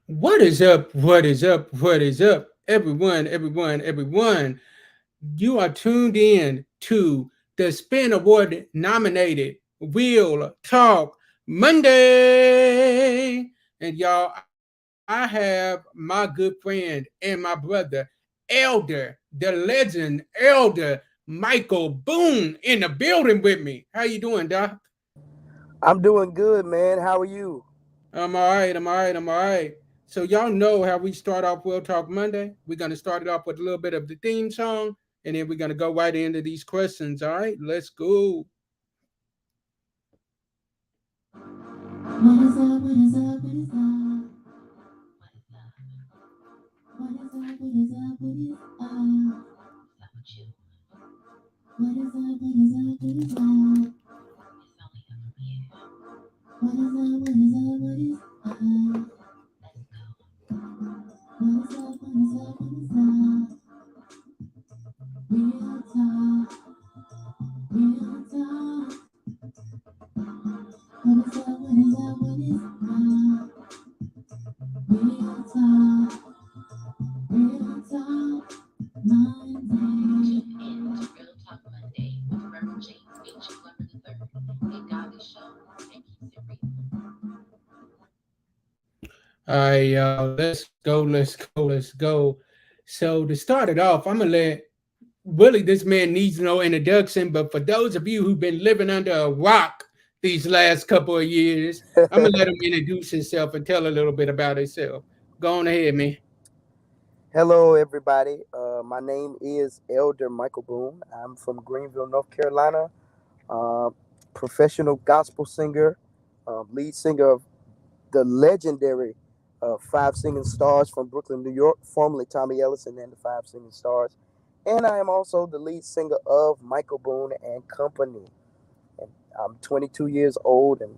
What is up? What is up? What is up? Everyone. You are tuned in to the Spin Award nominated Wheel Talk Monday. And y'all, I have my good friend and my brother, Elder, the legend, Elder Michael Boone in the building with me. How you doing, Doc? I'm doing good, man. How are you? I'm all right. I'm all right. So y'all know how we start off We'll Talk Monday. We're gonna start it off with a little bit of the theme song, and then we're gonna go right into these questions. All right, let's go. What is up? What is up? What is up? What is up? What is up? What is up? What is up? What is up? What is up? What is up? What is up? What is up? What is up? What is up? What is up? Real talk, real talk. What is up? What is up? What is up? Real talk, real talk. Monday. All right, y'all. Let's go. Let's go. Let's go. So to start it off, I'm gonna let Willie. This man needs no introduction, but for those of you who've been living under a rock these last couple of years, I'm gonna let him introduce himself and tell a little bit about himself. Go on ahead, man. Hello, everybody. My name is Elder Michael Boone. I'm from Greenville, North Carolina. Uh, Professional gospel singer, lead singer of the legendary Five Singing Stars from Brooklyn, New York, formerly Tommy Ellison and the Five Singing Stars. And I am also the lead singer of Michael Boone and Company. And I'm 22 years old, and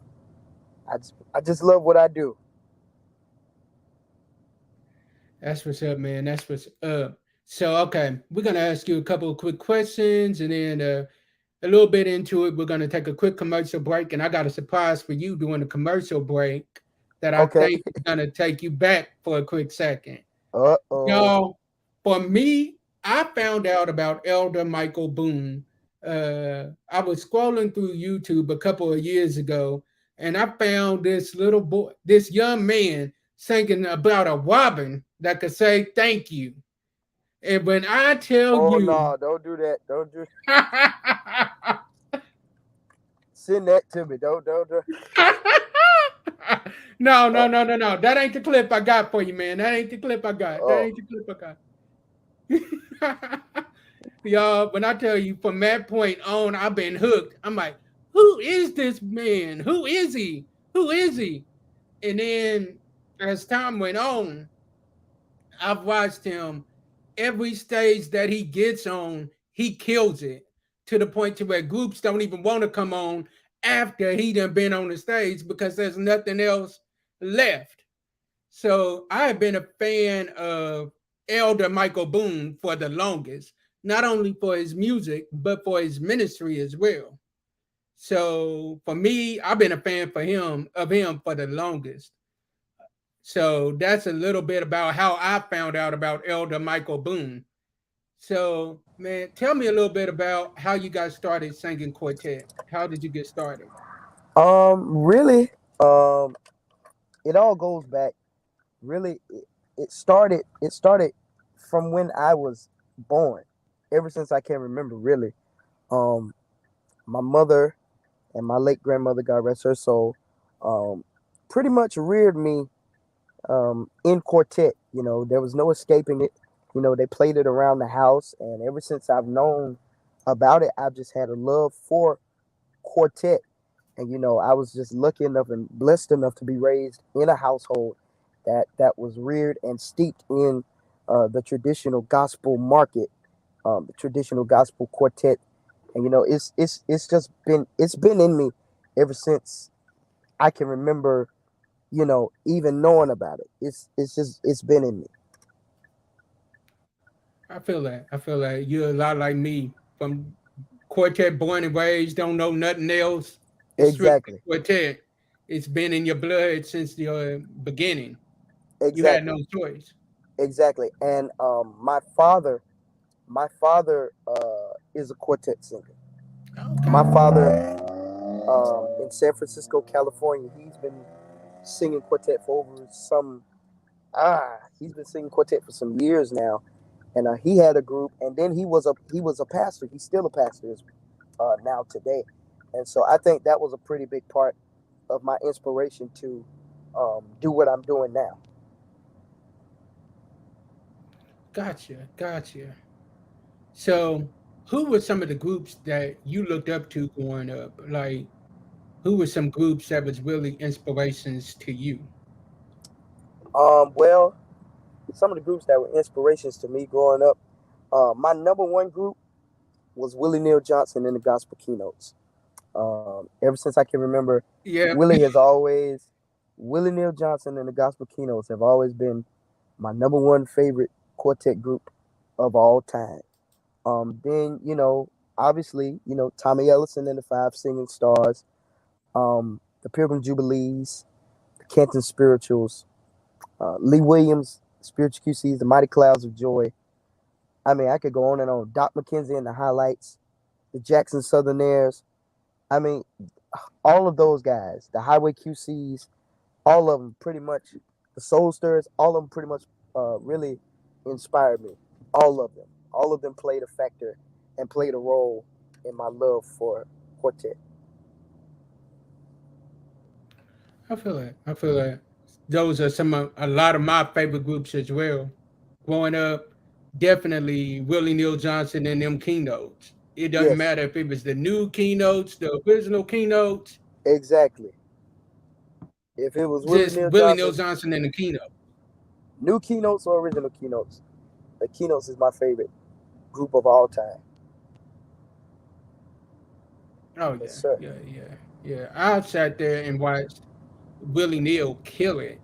I just love what I do. That's what's up, man. That's what's up. So, okay, we're gonna ask you a couple of quick questions, and then a little bit into it, we're gonna take a quick commercial break. And I got a surprise for you during the commercial break that I Okay. think is gonna take you back for a quick second. Uh-oh. Y'all, for me, I found out about Elder Michael Boone. I was scrolling through YouTube a couple of years ago, and I found this little boy, this young man, singing about a robin that could say thank you. And when I tell Oh you, no, don't do that. Don't do Send that to me. Don't. no. That ain't the clip I got for you, man. That ain't the clip I got. That Oh, ain't the clip I got. Y'all, when I tell you from that point on, I've been hooked. I'm like, who is this man? Who is he? Who is he? And then as time went on, I've watched him every stage that he gets on, he kills it to the point to where groups don't even want to come on after he done been on the stage because there's nothing else left. So I have been a fan of Elder Michael Boone for the longest, not only for his music, but for his ministry as well. So for me, I've been a fan for him of him for the longest. So that's a little bit about how I found out about Elder Michael Boone. So, man, tell me a little bit about how you guys started singing quartet. How did you get started? really, um, it all goes back. Really, it started from when I was born. Ever since I can remember, really. Um, my mother and my late grandmother, God rest her soul, um, pretty much reared me in quartet. You know, there was no escaping it. You know, they played it around the house, and ever since I've known about it, I've just had a love for quartet. And you know, I was just lucky enough and blessed enough to be raised in a household that was reared and steeped in the traditional gospel market, the traditional gospel quartet. And you know, it's just been in me ever since I can remember. You know, even knowing about it, it's been in me. I feel that. I feel that you're a lot like me from quartet, born and raised, don't know nothing else. It's strictly Exactly. quartet. It's been in your blood since the beginning. You had exactly, no choice. exactly. And my father is a quartet singer. My Okay. father in San Francisco, California, he's been singing quartet for over some he's been singing quartet for some years now, and he had a group, and then he was a pastor. He's still a pastor now today, and so I think that was a pretty big part of my inspiration to do what I'm doing now. Gotcha. Gotcha. So, who were some of the groups that you looked up to growing up? Like, who were some groups that was really inspirations to you? Well, some of the groups that were inspirations to me growing up, my number one group was Willie Neal Johnson and the Gospel Keynotes. Ever since I can remember, Yeah. Willie has always Willie Neal Johnson and the Gospel Keynotes have always been my number one favorite quartet group of all time. Then obviously, Tommy Ellison and the Five Singing Stars, the Pilgrim Jubilees, the Canton Spirituals, Lee Williams, Spiritual QCs, the Mighty Clouds of Joy. I mean, I could go on and on. Doc McKenzie and the Highlights, the Jackson Southernairs. I mean, all of those guys, the Highway QCs, all of them pretty much, the Soul Stirrers, all of them pretty much really inspired me. All of them played a factor and played a role in my love for quartet. I feel it. I feel it. Those are a lot of my favorite groups as well. Growing up, definitely Willie Neal Johnson and them keynotes. It doesn't Yes, matter if it was the new keynotes, the original keynotes, exactly. If it was Willie just Neal Willie Neal Johnson, Johnson and the keynote. new keynotes or original keynotes, the keynotes is my favorite group of all time. Oh Yes, yeah, sir. yeah. I sat there and watched Willie Neal kill it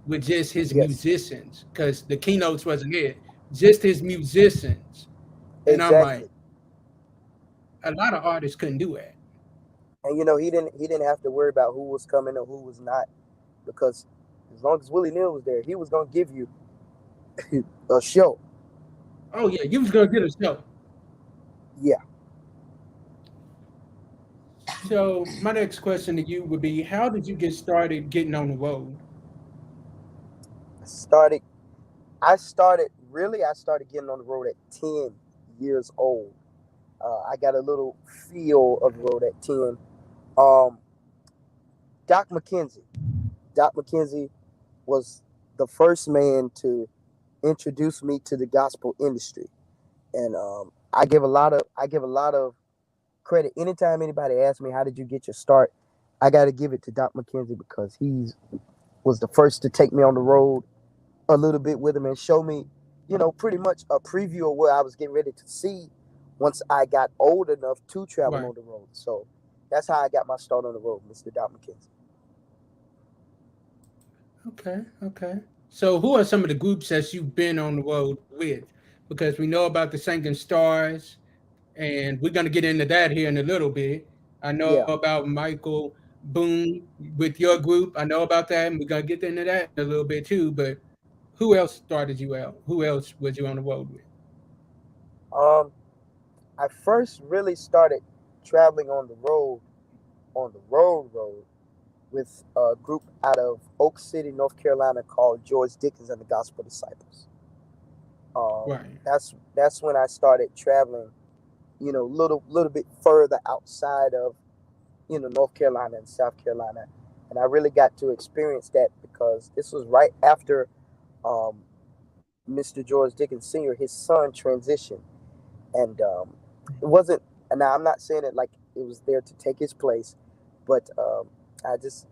with just his Yes, musicians because the keynotes wasn't it, just his musicians. And I'm like, exactly. a lot of artists couldn't do that. And he didn't have to worry about who was coming or who was not because as long as Willie Neal was there, he was gonna give you a show. Oh yeah, you was gonna get a show. Yeah. So my next question to you would be, how did you get started getting on the road? Started I started getting on the road at 10 years old. I got a little feel of the road at 10. Um, Doc McKenzie. Doc McKenzie was the first man to introduce me to the gospel industry. And I give a lot of credit. Anytime anybody asks me how did you get your start, I gotta give it to Doc McKenzie because he was the first to take me on the road a little bit with him and show me, pretty much a preview of what I was getting ready to see once I got old enough to travel Right. on the road. So that's how I got my start on the road, Mr. Doc McKenzie. Okay, okay. So who are some of the groups that you've been on the road with? Because we know about the Sinking Stars, and we're gonna get into that here in a little bit. I know Yeah. about Michael Boone with your group. I know about that, and we're gonna get into that in a little bit too. But who else started you out? Who else was you on the road with? Um, I first really started traveling on the road with a group out of Oak City, North Carolina called George Dickens and the Gospel Disciples. Right. That's when I started traveling, little bit further outside of North Carolina and South Carolina, and I really got to experience that because this was right after um, Mr. George Dickens Sr. his son transitioned, and it wasn't. And now I'm not saying it like it was there to take his place, but I just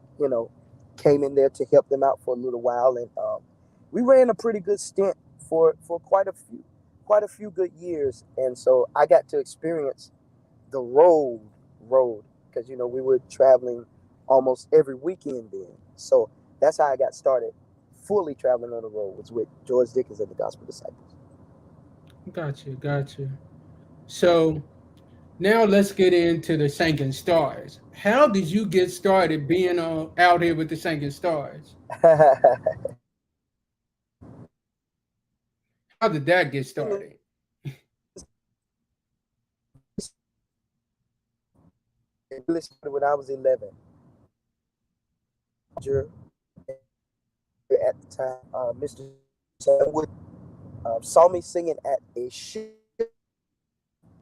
came in there to help them out for a little while, and we ran a pretty good stint for quite a few good years, and so I got to experience the road because we were traveling almost every weekend then. So that's how I got started fully traveling on the road was with George Dickens and the Gospel Disciples. Gotcha, gotcha. So now let's get into the Sinking Stars. How did you get started being out here with the Sinking Stars? did that get started? It really started when I was 11. At the time, Mr. Wood saw me singing at a show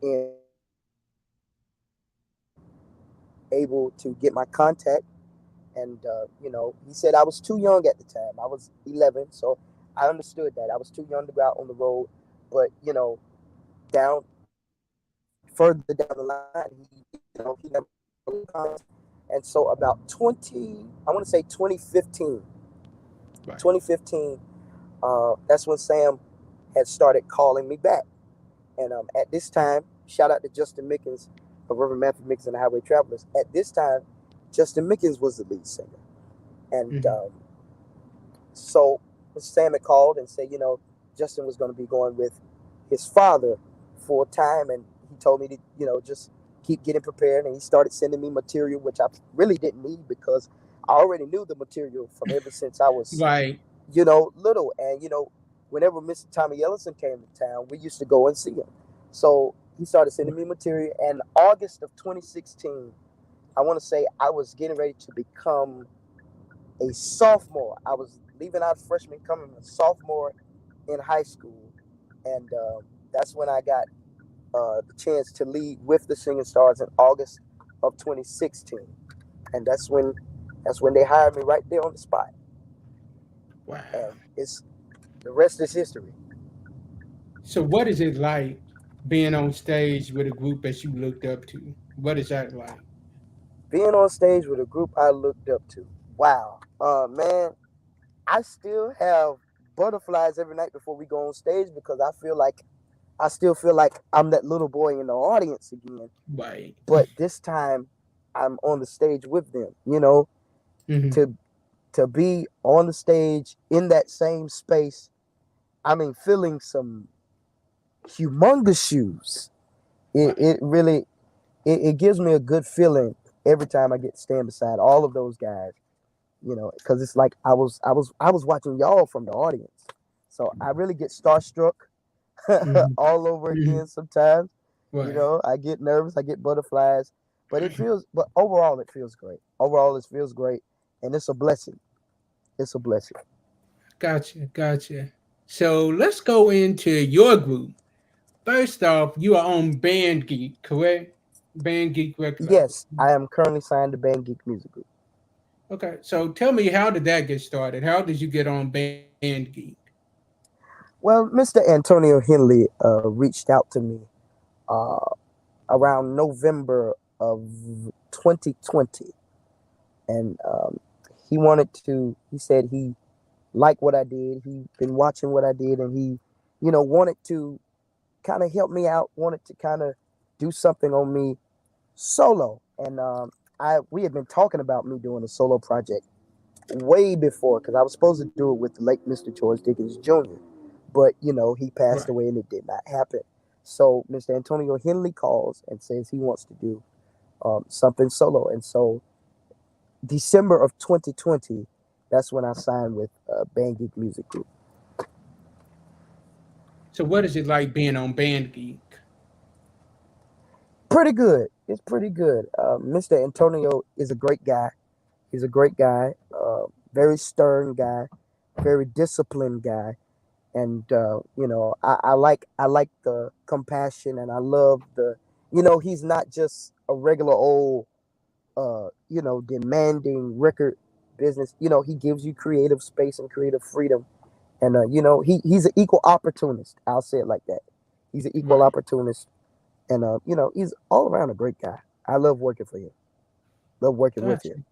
and able to get my contact. And, he said I was too young at the time. I was 11, so I understood that. I was too young to go out on the road. But, down further down the line, he never. And so about 2015, Right. 2015, that's when Sam had started calling me back. And at this time, shout out to Justin Mickens of Reverend Matthew Mickens and the Highway Travelers. At this time, Justin Mickens was the lead singer. And so Sam had called and said, Justin was going to be going with his father for a time. And he told me to, just keep getting prepared. And he started sending me material, which I really didn't need because I already knew the material from ever since I was, Right. little. And, whenever Mr. Tommy Ellison came to town, we used to go and see him. So he started sending me material. And August of 2016, I want to say I was getting ready to become a sophomore. I was leaving out freshman, coming a sophomore in high school. And that's when I got the chance to lead with the Singing Stars in August of 2016. And that's when they hired me right there on the spot. Wow. And the rest is history. So what is it like being on stage with a group that you looked up to? What is that like? Being on stage with a group I looked up to. Wow. Man, I still have butterflies every night before we go on stage because I still feel like I'm that little boy in the audience again. Right. But this time I'm on the stage with them, to be on the stage in that same space. I mean, filling some humongous shoes. It really gives me a good feeling every time I get to stand beside all of those guys, because it's like I was watching y'all from the audience. So I really get starstruck all over again sometimes. Right. I get nervous, I get butterflies, but overall it feels great. Overall it feels great, and it's a blessing. It's a blessing. Gotcha. So let's go into your group. First off, you are on Band Geek, correct? Band Geek record label. Yes, I am currently signed to Band Geek Music Group. Okay, so tell me, how did that get started? How did you get on Band Geek? Well, Mr. Antonio Henley reached out to me around November of 2020, and he said he liked what I did. He'd been watching what I did, and he, wanted to kind of help me out, wanted to kind of do something on me solo. And we had been talking about me doing a solo project way before, because I was supposed to do it with the late Mr. George Dickens Jr., but he passed away and it did not happen. So Mr. Antonio Henley calls and says he wants to do something solo. And so December of 2020, that's when I signed with Band Geek Music Group. So what is it like being on Band Geek? Pretty good. It's pretty good. Mr. Antonio is a great guy. He's a great guy, very stern guy, very disciplined guy. And I like the compassion, and I love he's not just a regular old demanding record business. He gives you creative space and creative freedom, and he's an equal opportunist. I'll say it like that. He's an equal opportunist, and he's all around a great guy. I love working for him. Love working with him.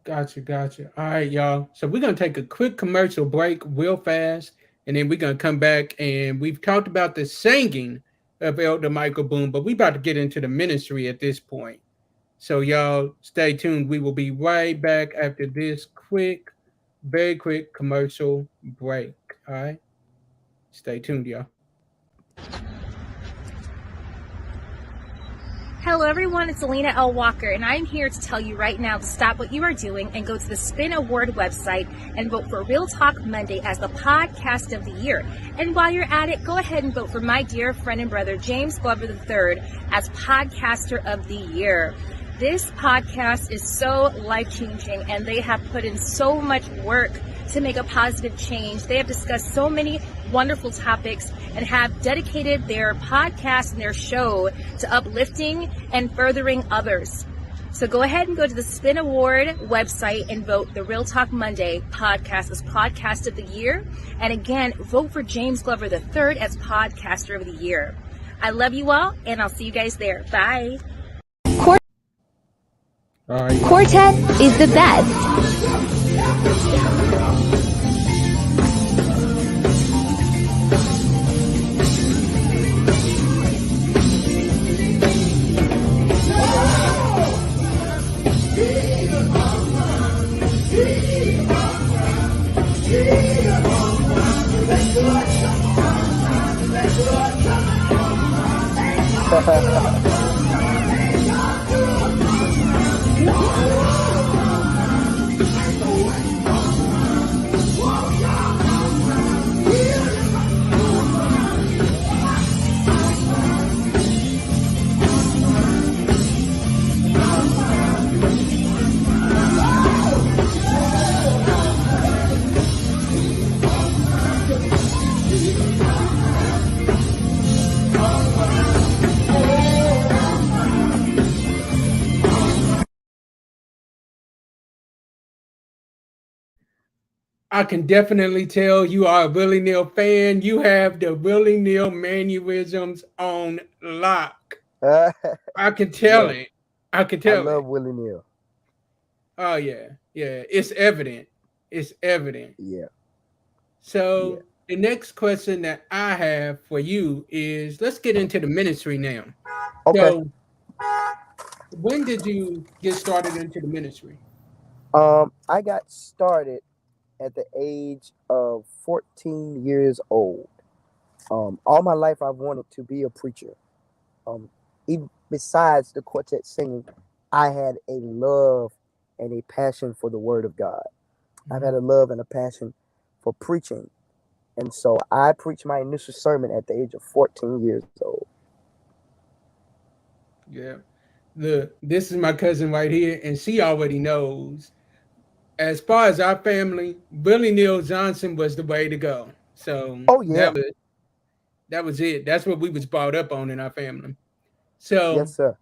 Gotcha. All right, y'all. So we're gonna take a quick commercial break real fast, and then we're gonna come back, and we've talked about the singing of Elder Michael Boone, but we about to get into the ministry at this point. So y'all stay tuned. We will be right back after this very quick commercial break. All right. Stay tuned, y'all. Hello everyone, it's Alina L. Walker, and I'm here to tell you right now to stop what you are doing and go to the Spin Award website and vote for Real Talk Monday as the podcast of the year. And while you're at it, go ahead and vote for my dear friend and brother, James Glover III, as podcaster of the year. This podcast is so life-changing, and they have put in so much work to make a positive change. They have discussed so many wonderful topics and have dedicated their podcast and their show to uplifting and furthering others. So go ahead and go to the Spin Award website and vote the Real Talk Monday podcast as podcast of the year. And again, vote for James Glover III as podcaster of the year. I love you all, and I'll see you guys there. Bye. All right. Quartet is the best. I can definitely tell you are a Willie Neal fan. You have the Willie Neal mannerisms on lock. I can tell Love- it. I can I tell love it. Willie Neal. Oh yeah, yeah. It's evident. It's evident. Yeah. So the next question that I have for you is, let's get into the ministry now. Okay. So when did you get started into the ministry? I got started at the age of 14 years old. All my life I've wanted to be a preacher. Even besides the quartet singing, I had a love and a passion for the Word of God. I've had a love and a passion for preaching. And so I preached my initial sermon at the age of 14 years old. Yeah. Look, this is my cousin right here, and she already knows. As far as our family, Willie Neal Johnson was the way to go. So Oh, yeah. that was it. That's what we was brought up on in our family. So Yes, sir.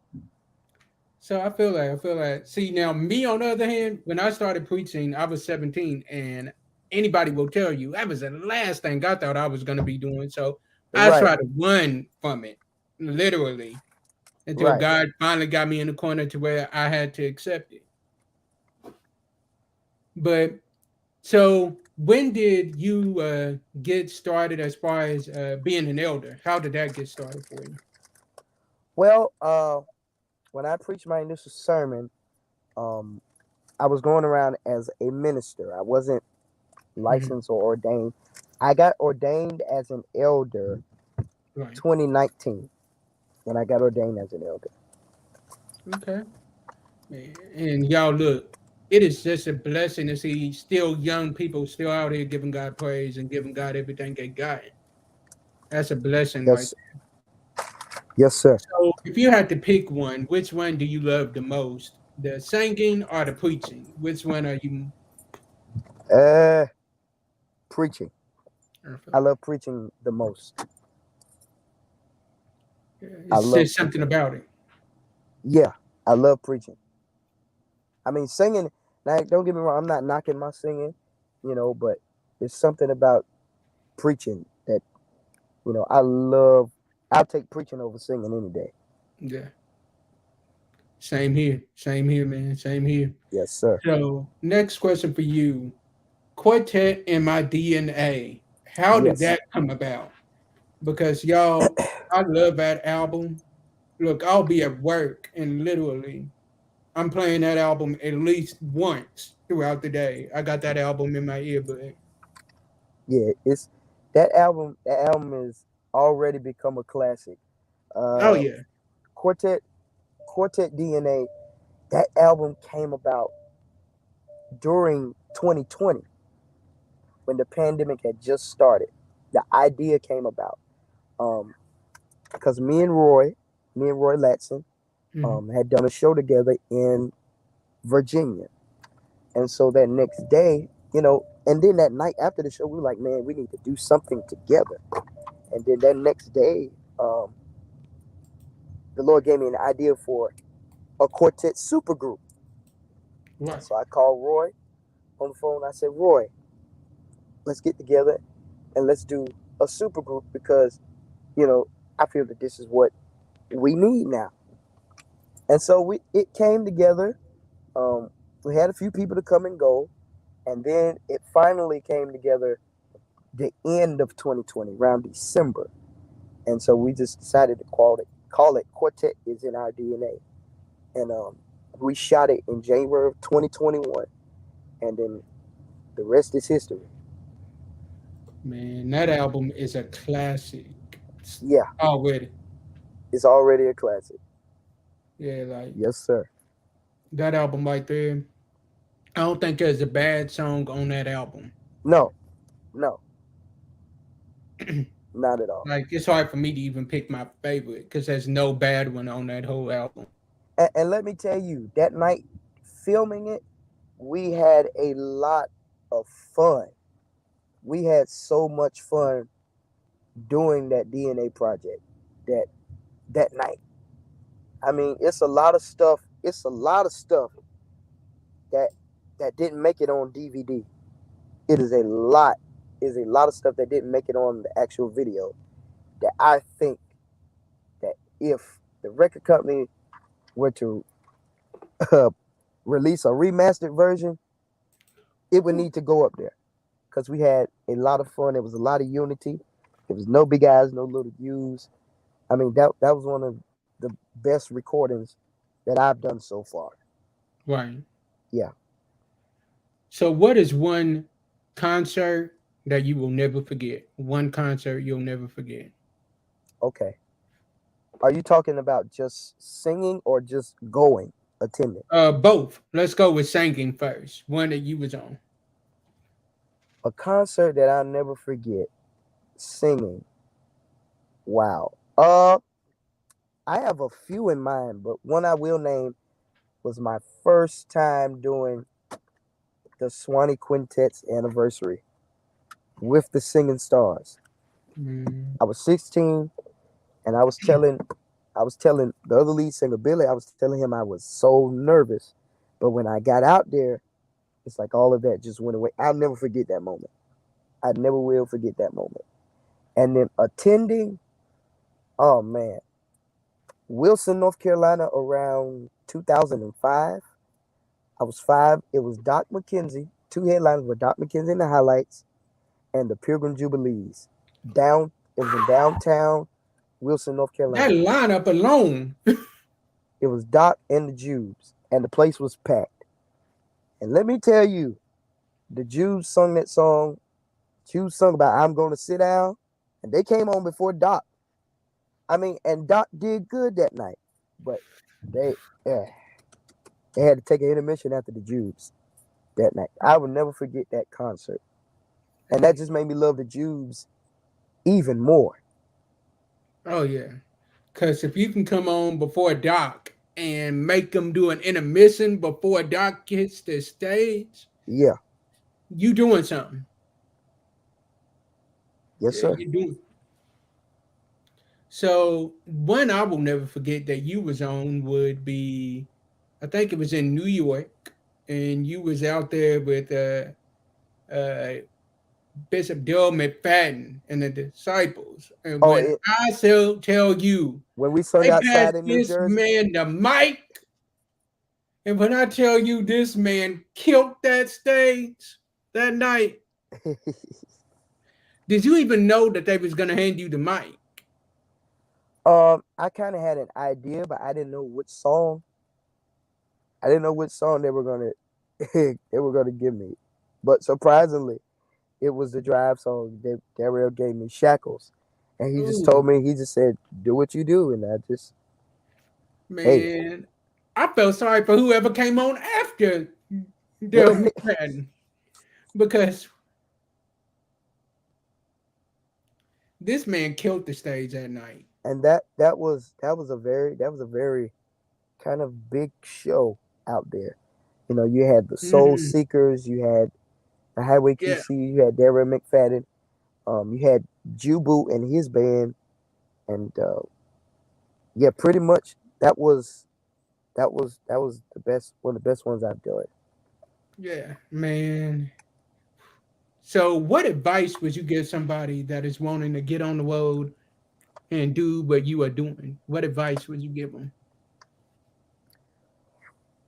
so I feel like see now me on the other hand, when I started preaching, I was 17, and anybody will tell you that was the last thing I thought I was gonna be doing. So I Right. tried to run from it, literally, until Right. God finally got me in the corner to where I had to accept it. But so when did you get started as far as being an elder? How did that get started for you? Well, when I preached my initial sermon, I was going around as a minister. I wasn't licensed or ordained. I got ordained as an elder Right. 2019 when I got ordained as an elder. Okay. Man, and y'all look, it is just a blessing to see still young people still out here giving God praise and giving God everything they got. That's a blessing, right? Yes, yes, sir. So if you had to pick one, which one do you love the most? The singing or the preaching? Which one are you? Preaching. I love preaching the most. I It's love just something about it. Yeah, I love preaching. I mean, singing. Now, don't get me wrong. I'm not knocking my singing, but there's something about preaching that, I love. I'll take preaching over singing any day. Yeah. Same here, man. Same here. Yes, sir. So next question for you. Quartet in My DNA. How did Yes. that come about? Because y'all, I love that album. Look, I'll be at work and literally I'm playing that album at least once throughout the day. I got that album in my earbud. Yeah, it's that album. That album has already become a classic. Oh yeah. Quartet Quartet DNA, that album came about during 2020 when the pandemic had just started. The idea came about because me and Roy Latson, had done a show together in Virginia. And so that next day, and then that night after the show, we were like, man, we need to do something together. And then that next day, the Lord gave me an idea for a quartet supergroup. Right. So I called Roy on the phone. I said, Roy, let's get together and let's do a supergroup because, I feel that this is what we need now. And so it came together. We had a few people to come and go. And then it finally came together the end of 2020, around December. And so we just decided to call it Quartet is in Our DNA. And we shot it in January of 2021. And then the rest is history. Man, that album is a classic. Yeah. Already. It's already a classic. Yeah, like Yes, sir. that album right there. I don't think there's a bad song on that album. No. Not at all. Like, it's hard for me to even pick my favorite because there's no bad one on that whole album. And let me tell you, that night filming it, we had a lot of fun. We had so much fun doing that DNA project that night. I mean, it's a lot of stuff that didn't make it on DVD. It is a lot of stuff that didn't make it on the actual video that I think that if the record company were to release a remastered version, it would need to go up there because we had a lot of fun. It was a lot of unity. It was no big eyes, no little U's. I mean, that was one of the best recordings that I've done so far. Right. Yeah. So what is one concert that you will never forget? One concert you'll never forget. Okay. Are you talking about just singing or just attending? Both. Let's go with singing first. One that you was on. A concert that I'll never forget. Singing. Wow. I have a few in mind, but one I will name was my first time doing the Swanee Quintet's anniversary with the Singing Stars. I was 16, and I was telling the other lead singer, Billy, I was telling him I was so nervous. But when I got out there, it's like all of that just went away. I'll never forget that moment. I never will forget that moment. And then attending, oh man, Wilson, North Carolina, around 2005. I was 5. It was Doc McKenzie. 2 headliners were Doc McKenzie and the Highlights and the Pilgrim Jubilees. It was in downtown Wilson, North Carolina. That lineup alone. It was Doc and the Jubes, and the place was packed. And let me tell you, the Jubes sung that song. Jubes sung about I'm Gonna Sit Down, and they came on before Doc. I mean, and Doc did good that night, but they had to take an intermission after the Jubes that night. I will never forget that concert. And that just made me love the Jubes even more. Oh, yeah. Because if you can come on before Doc and make them do an intermission before Doc hits the stage, yeah, you doing something. Yes, sir. You doing. So one I will never forget that you was on would be, I think it was in New York, and you was out there with Bishop Dale McFadden and the Disciples. And when I tell you, when we sung outside in New Jersey, man the mic, and when I tell you this man killed that stage that night, did you even know that they was gonna hand you the mic? I kind of had an idea, but I didn't know which song. I didn't know which song they were gonna give me. But surprisingly, it was the Drive song. Darrell gave me Shackles, and he just told me, he just said, "Do what you do," and Man, I felt sorry for whoever came on after Daryl McFadden because this man killed the stage that night. And that was a very kind of big show out there. You had the Soul Mhm. Seekers, you had the Highway Yeah, QC, you had Darren McFadden, you had Jubu and his band, and yeah, pretty much that was the best, one of the best ones I've done. yeah, man. So, what advice would you give somebody that is wanting to get on the road and do what you are doing? What advice would you give them?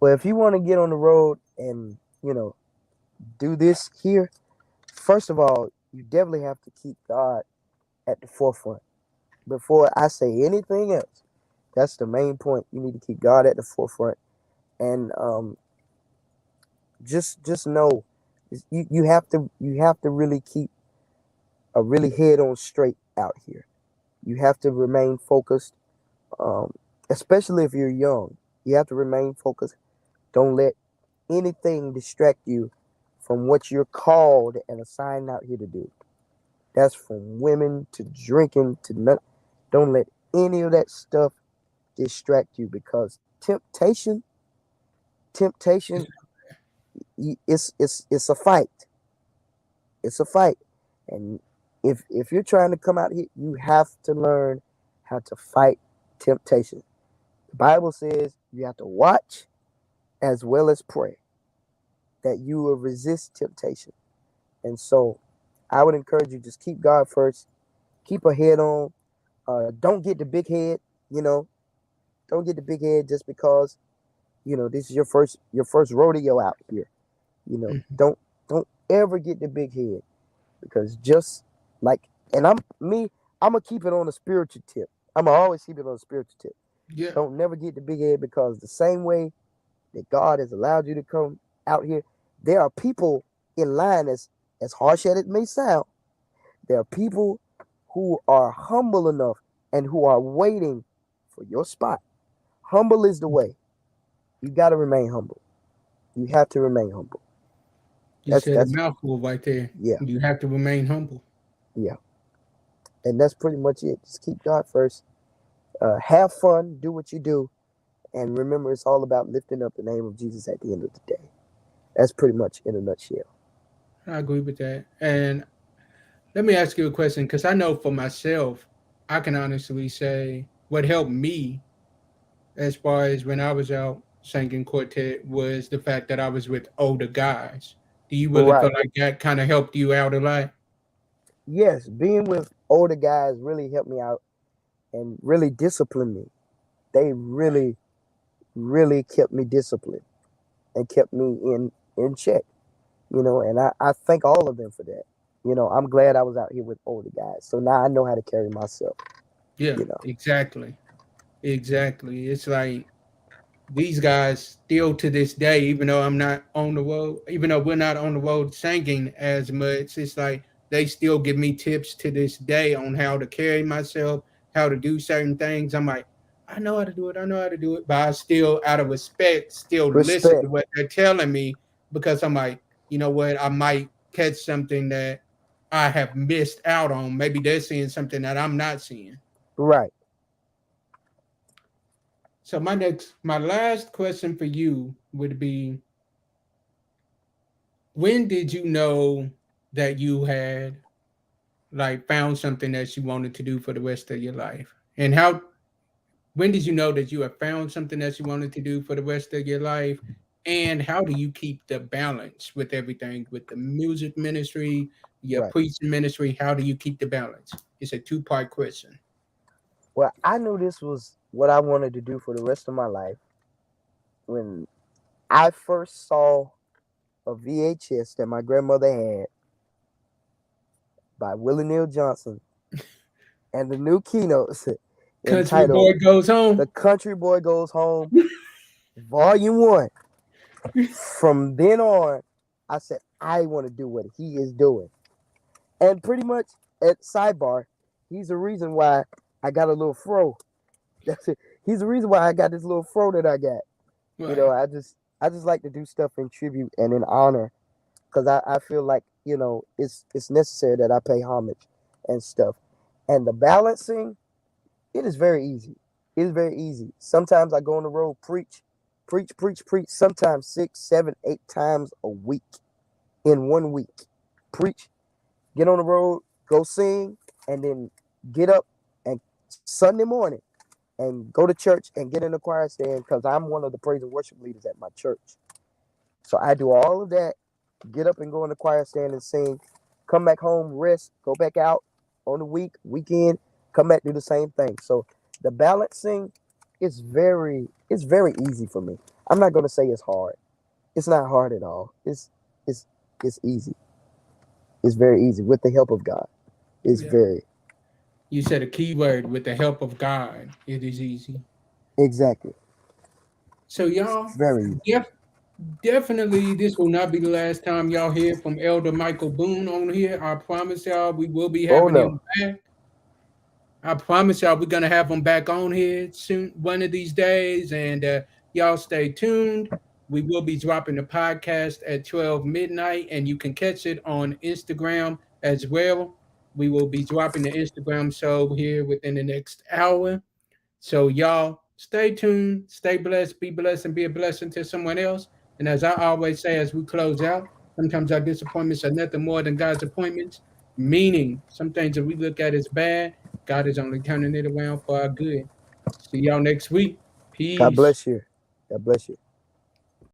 But if you want to get on the road and do this here, first of all, you definitely have to keep God at the forefront before I say anything else. That's the main point. You need to keep God at the forefront, and just know you have to really keep a really head on straight out here. You have to remain focused, um, especially if you're young. You have to remain focused. Don't let anything distract you from what you're called and assigned out here to do. That's from women to drinking to nut. Don't let any of that stuff distract you, because temptation, it's a fight. It's a fight, and if you're trying to come out here, you have to learn how to fight temptation. The Bible says you have to watch as well as pray, that you will resist temptation. And so, I would encourage you, just keep God first, keep a head on. Don't get the big head. You know, don't get the big head just because this is your first rodeo out here. You know, Mhm. don't ever get the big head, because just like, and I'm gonna keep it on a spiritual tip. I'm gonna always keep it on a spiritual tip. Yeah, Don't never get the big head, because the same way that God has allowed you to come out here, there are people in line, as harsh as it may sound. There are people who are humble enough and who are waiting for your spot. Humble is the way. You got to remain humble. You have to remain humble. you That's said a that's mouthful right there. yeah, You have to remain humble. yeah, and that's pretty much it. Just keep God first. Have fun. Do what you do, and remember, it's all about lifting up the name of Jesus at the end of the day. That's pretty much in a nutshell. I agree with that. And let me ask you a question, because I know for myself, I can honestly say what helped me as far as when I was out singing quartet was the fact that I was with older guys. Do you really feel Right. like that kind of helped you out a lot? Yes, being with older guys really helped me out and really disciplined me. They really, really kept me disciplined and kept me in check. And I thank all of them for that. I'm glad I was out here with older guys. So now I know how to carry myself, Yeah, you know. exactly. Exactly. It's like these guys still to this day, even though I'm not on the road, even though we're not on the road singing as much, it's like they still give me tips to this day on how to carry myself, how to do certain things. I'm like, I know how to do it. I know how to do it. But I still, out of respect, still listen to Respect. what they're telling me because I'm like, you know what? I might catch something that I have missed out on. Maybe they're seeing something that I'm not seeing. Right. So my last question for you would be, when did you know that you had like found something that you wanted to do for the rest of your life? And how when did you know that you have found something that you wanted to do for the rest of your life? And how do you keep the balance with everything, with the music ministry, your Right. preaching ministry? How do you keep the balance? It's a two-part question. Well, I knew this was what I wanted to do for the rest of my life when I first saw a VHS that my grandmother had by Willie Neal Johnson and the new keynotes Country entitled boy goes The home. Country Boy Goes Home, Volume 1. From then on, I said, I want to do what he is doing. And pretty much at sidebar, he's the reason why I got a little fro. That's it. He's the reason why I got this little fro that I got. Right. You know, I just like to do stuff in tribute and in honor, because I feel like, you know, it's necessary that I pay homage and stuff. And the balancing, it is very easy. It is very easy. Sometimes I go on the road, preach, sometimes 6, 7, 8 times a week in 1 week. Preach, get on the road, go sing, and then get up and Sunday morning and go to church and get in the choir stand, because I'm one of the praise and worship leaders at my church. So I do all of that, get up and go in the choir stand and sing, come back home, rest, go back out on the weekend, come back, do the same thing. So the balancing is very easy for me. I'm not going to say it's hard. It's not hard at all. It's easy. It's very easy with the help of God. It's very. You said a key word, with the help of God. It is easy. Exactly. So y'all, It's very easy. definitely this will not be the last time y'all hear from Elder Michael Boone on here. I promise y'all we will be having him back. I promise y'all we're going to have him back on here soon, one of these days. And y'all stay tuned. We will be dropping the podcast at 12 midnight, and you can catch it on Instagram as well. We will be dropping the Instagram show here within the next hour. So y'all stay tuned, stay blessed, be blessed, and be a blessing to someone else. And as I always say, as we close out, sometimes our disappointments are nothing more than God's appointments, meaning some things that we look at as bad, God is only turning it around for our good. See y'all next week. Peace. God bless you. God bless you.